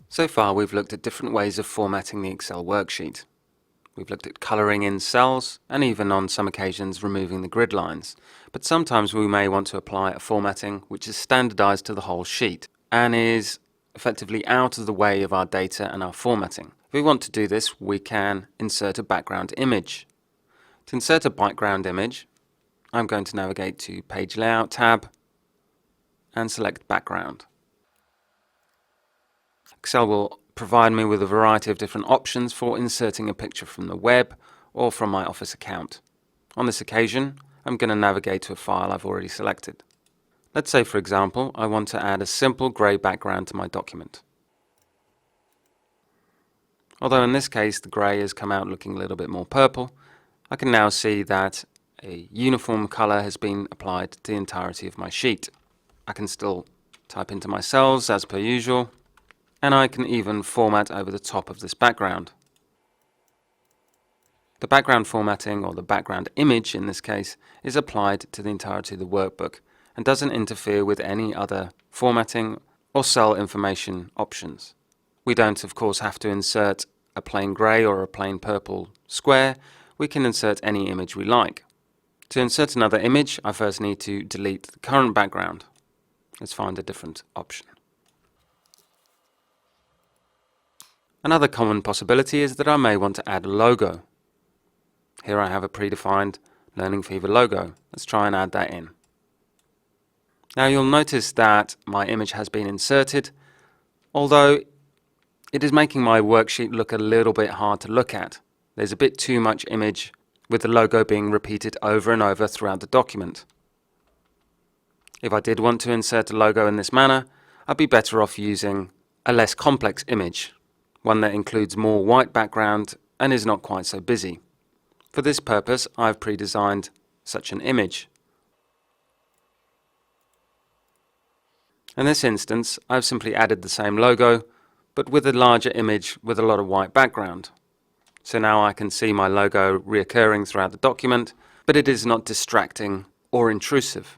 So far we've looked at different ways of formatting the Excel worksheet. We've looked at colouring in cells and even on some occasions removing the grid lines. But sometimes we may want to apply a formatting which is standardised to the whole sheet and is effectively out of the way of our data and our formatting. If we want to do this, we can insert a background image. To insert a background image, I'm going to navigate to Page Layout tab and select Background. Excel will provide me with a variety of different options for inserting a picture from the web or from my Office account. On this occasion, I'm going to navigate to a file I've already selected. Let's say, for example, I want to add a simple grey background to my document. Although in this case the grey has come out looking a little bit more purple, I can now see that a uniform colour has been applied to the entirety of my sheet. I can still type into my cells as per usual, and I can even format over the top of this background. The background formatting, or the background image in this case, is applied to the entirety of the workbook and doesn't interfere with any other formatting or cell information options. We don't, of course, have to insert a plain grey or a plain purple square. We can insert any image we like. To insert another image, I first need to delete the current background. Let's find a different option. Another common possibility is that I may want to add a logo. Here I have a predefined Learning Fever logo. Let's try and add that in. Now you'll notice that my image has been inserted, although it is making my worksheet look a little bit hard to look at. There's a bit too much image with the logo being repeated over and over throughout the document. If I did want to insert a logo in this manner, I'd be better off using a less complex image, one that includes more white background and is not quite so busy. For this purpose, I've pre-designed such an image. In this instance, I've simply added the same logo, but with a larger image with a lot of white background. So now I can see my logo reoccurring throughout the document, but it is not distracting or intrusive.